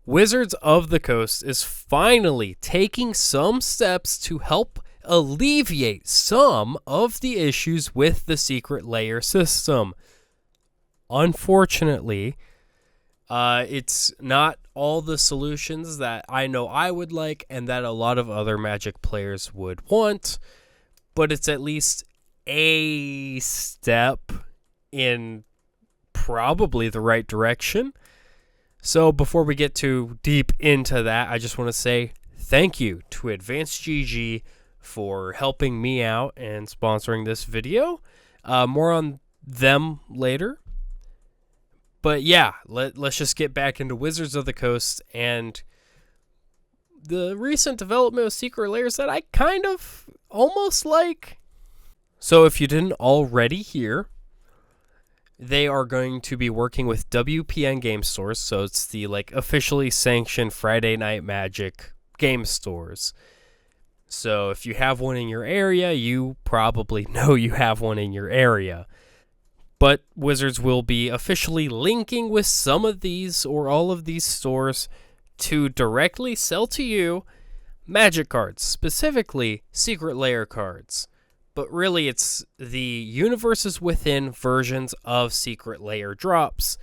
Wizards of the Coast is finally taking some steps to help alleviate some of the issues with the secret layer system. Unfortunately, it's not all the solutions that I know I would like and that a lot of other Magic players would want, but it's at least a step in probably the right direction. So before we get too deep into that, I just want to say thank you to Advanced GG for helping me out and sponsoring this video. More on them later. But yeah, let's just get back into Wizards of the Coast and the recent development of Secret Lairs that I kind of almost like. So if you didn't already hear, they are going to be working with WPN game stores, so it's the officially sanctioned Friday Night Magic game stores. So if you have one in your area, you probably know you have one in your area. But Wizards will be officially linking with some of these or all of these stores to directly sell to you Magic cards, specifically Secret Lair cards. But really, it's the Universes Within versions of Secret Lair drops.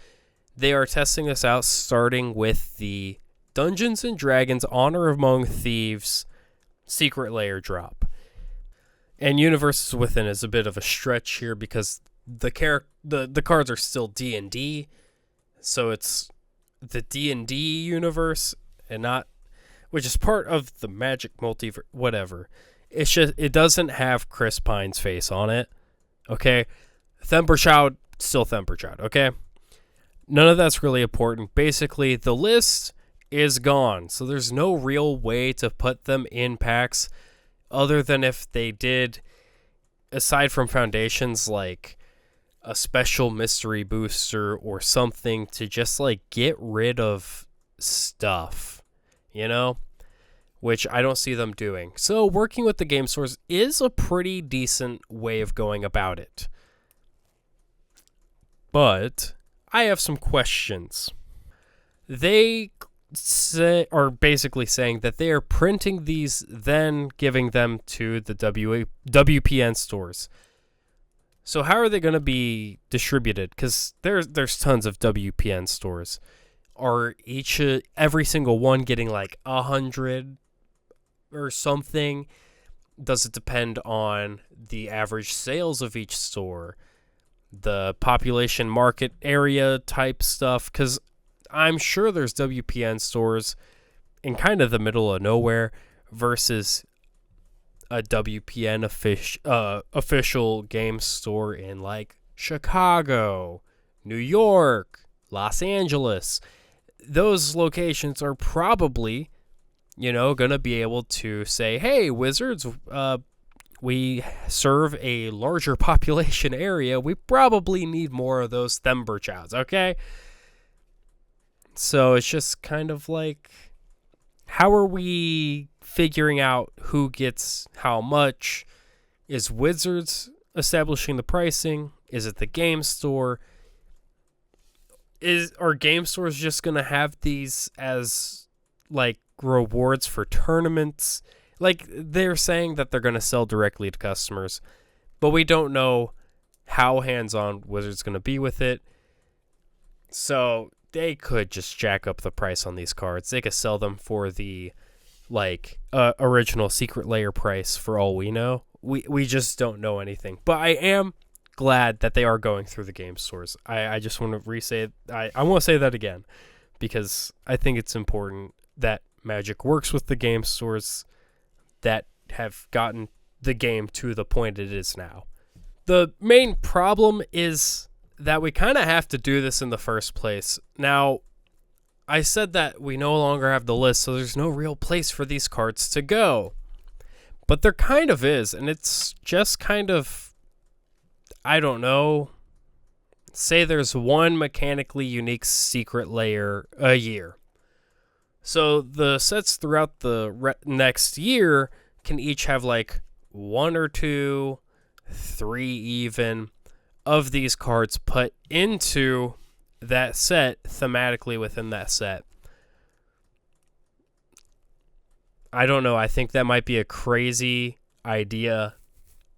They are testing this out starting with the Dungeons & Dragons Honor Among Thieves Secret Lair drop. And Universes Within is a bit of a stretch here because the cards are still D&D, so it's the D&D universe and not, which is part of the Magic multiverse, whatever. It's just, it doesn't have Chris Pine's face on it, okay? Themberchild, still Themberchild, okay? None of that's really important. Basically, the list is gone, so there's no real way to put them in packs other than if they did, aside from foundations, like a special mystery booster or something to just, get rid of stuff, you know? Which I don't see them doing. So working with the game stores is a pretty decent way of going about it. But I have some questions. They are basically saying that they are printing these, then giving them to the WPN stores. So how are they going to be distributed? Because there's tons of WPN stores. Are every single one getting 100 or something? Does it depend on the average sales of each store, the population market area type stuff? Because I'm sure there's WPN stores in kind of the middle of nowhere versus a WPN official game store in Chicago, New York, Los Angeles. Those locations are probably going to be able to say, hey, Wizards, we serve a larger population area. We probably need more of those Themberchilds, okay? So it's just kind of how are we figuring out who gets how much? Is Wizards establishing the pricing? Is it the game store? Are game stores just going to have these as, rewards for tournaments? They're saying that they're going to sell directly to customers, but we don't know how hands-on Wizards going to be with it. So they could just jack up the price on these cards. They could sell them for the original Secret Lair price for all we know. We just don't know anything. But I am glad that they are going through the game stores. I just want to re-say it. I want to say that again because I think it's important that Magic works with the game stores that have gotten the game to the point it is now. The main problem is that we kind of have to do this in the first place. Now, I said that we no longer have the list, so there's no real place for these cards to go. But there kind of is, and it's just kind of, I don't know, say there's one mechanically unique Secret Lair a year. So the sets throughout the next year can each have one or two, three even, of these cards put into that set thematically within that set. I don't know. I think that might be a crazy idea.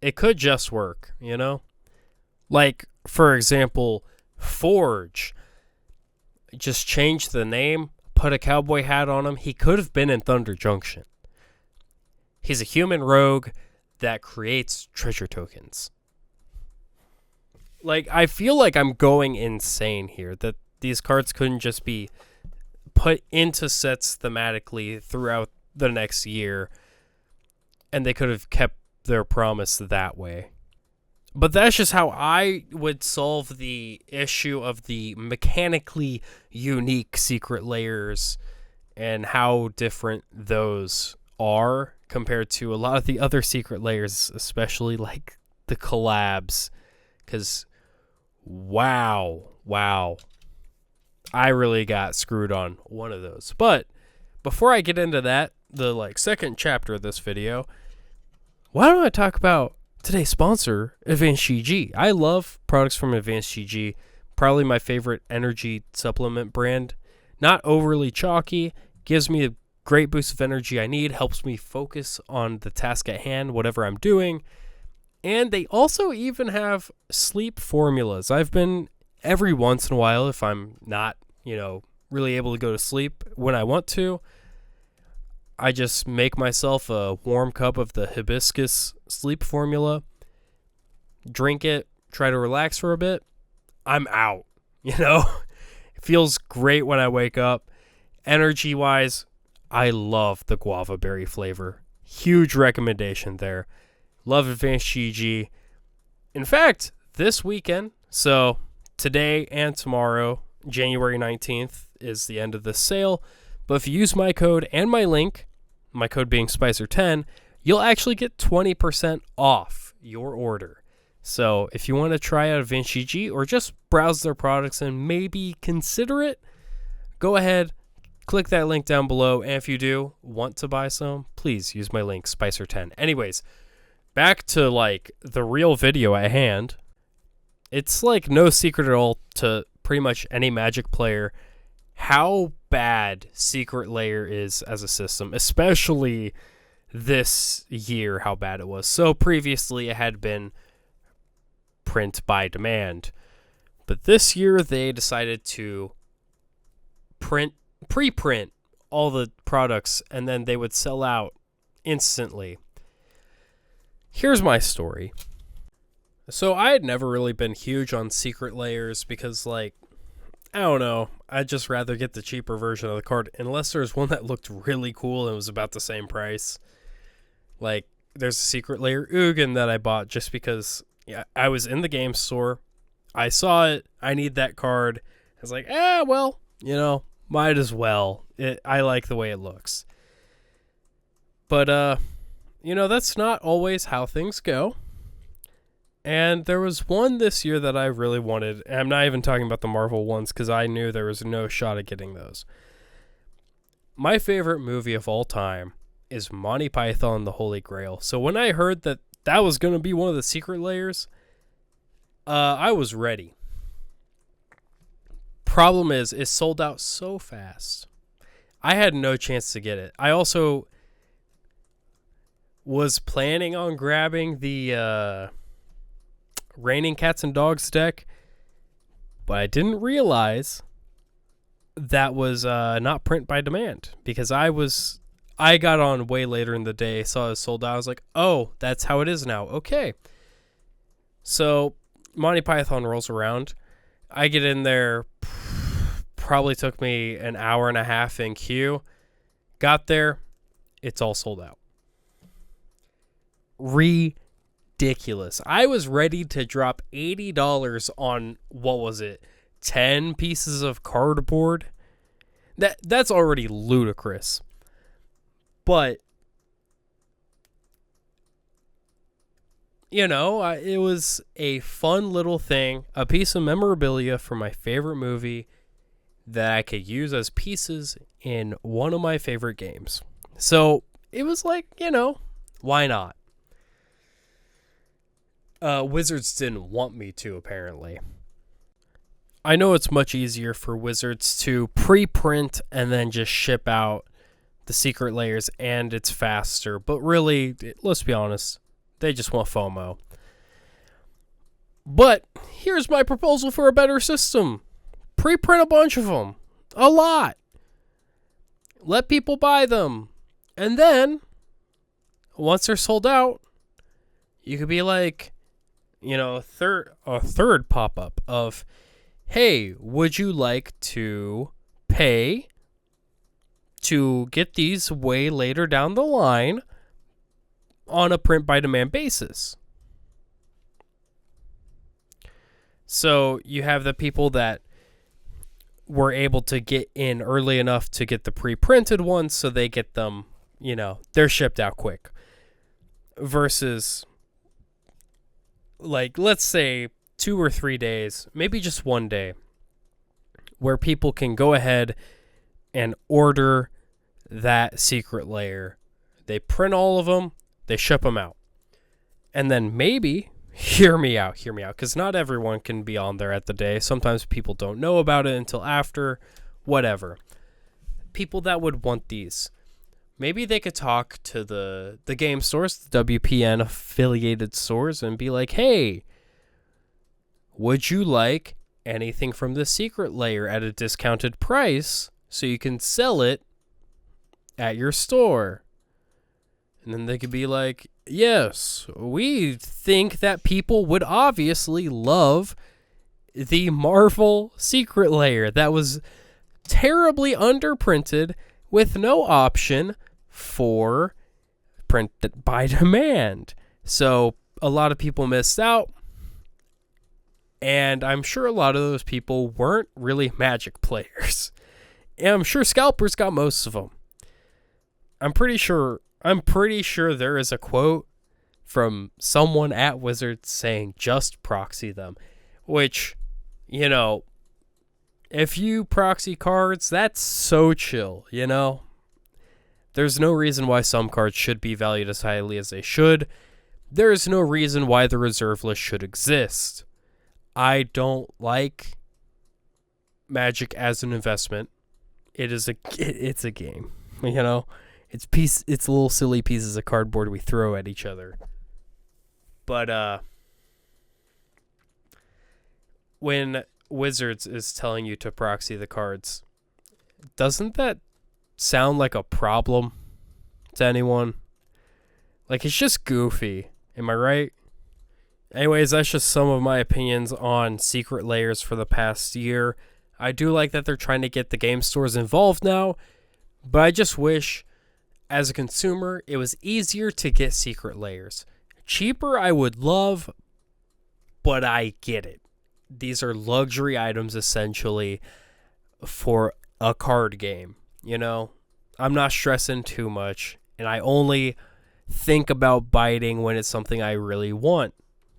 It could just work, you know? Like, for example, Forge. Just change the name, put a cowboy hat on him. He could have been in Thunder Junction. He's a human rogue that creates treasure tokens. Like, I feel like I'm going insane here, that these cards couldn't just be put into sets thematically throughout the next year, and they could have kept their promise that way. But that's just how I would solve the issue of the mechanically unique secret layers and how different those are compared to a lot of the other secret layers, especially like the collabs. Because, wow, I really got screwed on one of those. But before I get into that, the second chapter of this video, why don't I talk about today's sponsor, Advanced GG. I love products from Advanced GG. Probably my favorite energy supplement brand. Not overly chalky. Gives me a great boost of energy I need. Helps me focus on the task at hand, whatever I'm doing. And they also even have sleep formulas. I've been every once in a while, if I'm not, really able to go to sleep when I want to, I just make myself a warm cup of the hibiscus sleep formula, drink it, try to relax for a bit. I'm out, It feels great when I wake up. Energy-wise, I love the guava berry flavor. Huge recommendation there. Love Advanced GG. In fact, this weekend, so today and tomorrow, January 19th, is the end of this sale. But if you use my code and my link, my code being spycer10, you'll actually get 20% off your order. So if you want to try out Advanced GG or just browse their products and maybe consider it, go ahead, click that link down below. And if you do want to buy some, please use my link, spycer10. Anyways, back to the real video at hand. It's no secret at all to pretty much any Magic player how bad Secret Lair is as a system, especially this year, how bad it was. So previously it had been print by demand, but this year they decided to pre-print all the products and then they would sell out instantly. Here's my story. So I had never really been huge on Secret Lairs because I don't know. I'd just rather get the cheaper version of the card unless there's one that looked really cool and was about the same price. There's a Secret Lair Ugin that I bought just because I was in the game store. I saw it. I need that card. I was like, well, might as well. I like the way it looks. But, that's not always how things go. And there was one this year that I really wanted. And I'm not even talking about the Marvel ones because I knew there was no shot at getting those. My favorite movie of all time is Monty Python and the Holy Grail. So when I heard that was going to be one of the Secret Lairs, I was ready. Problem is, it sold out so fast. I had no chance to get it. I also was planning on grabbing the Raining Cats and Dogs deck, but I didn't realize that was not print by demand because I got on way later in the day, saw it sold out. I was like, oh, that's how it is now. Okay. So Monty Python rolls around. I get in there, probably took me an hour and a half in queue. Got there, it's all sold out. Ridiculous. I was ready to drop $80 on, 10 pieces of cardboard? That's already ludicrous. But, it was a fun little thing, a piece of memorabilia for my favorite movie that I could use as pieces in one of my favorite games. So, it was why not? Wizards didn't want me to, apparently. I know it's much easier for Wizards to pre-print and then just ship out the secret layers and it's faster. But really, let's be honest, they just want FOMO. But here's my proposal for a better system. Pre-print a bunch of them. A lot. Let people buy them. And then, once they're sold out, you could be like, a third pop-up of, hey, would you like to pay to get these way later down the line on a print-by-demand basis? So you have the people that were able to get in early enough to get the pre-printed ones, so they get them, they're shipped out quick. Versus, like, let's say 2 or 3 days, maybe just 1 day, where people can go ahead and order that secret layer. They print all of them, they ship them out. And then maybe, hear me out, because not everyone can be on there at the day. Sometimes people don't know about it until after, whatever. People that would want these, maybe they could talk to the game stores, the WPN affiliated stores, and be like, hey, would you like anything from the secret layer at a discounted price so you can sell it at your store? And then they could be like, yes, we think that people would obviously love the Marvel secret layer that was terribly underprinted with no option for print by demand. So a lot of people missed out. And I'm sure a lot of those people weren't really Magic players. And I'm sure scalpers got most of them. I'm pretty sure there is a quote from someone at Wizards saying just proxy them, which, if you proxy cards, that's so chill, There's no reason why some cards should be valued as highly as they should. There is no reason why the reserve list should exist. I don't like Magic as an investment. It's a game, It's little silly pieces of cardboard we throw at each other. But when Wizards is telling you to proxy the cards, doesn't that sound like a problem to anyone? Like, it's just goofy. Am I right? Anyways, that's just some of my opinions on secret layers for the past year. I do like that they're trying to get the game stores involved now, but I just wish, as a consumer, it was easier to get secret layers. Cheaper, I would love, but I get it. These are luxury items, essentially, for a card game, I'm not stressing too much, and I only think about biting when it's something I really want.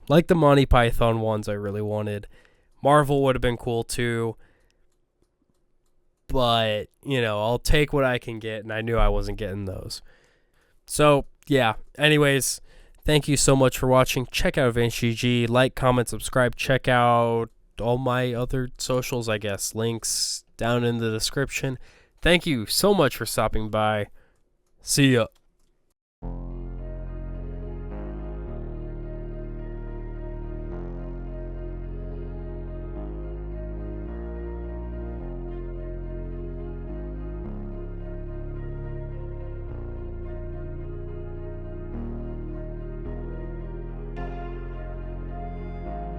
Like the Monty Python ones I really wanted. Marvel would have been cool too. But, I'll take what I can get, and I knew I wasn't getting those. So, yeah. Anyways, thank you so much for watching. Check out VanceGG. Like, comment, subscribe. Check out all my other socials, I guess. Links down in the description. Thank you so much for stopping by. See ya.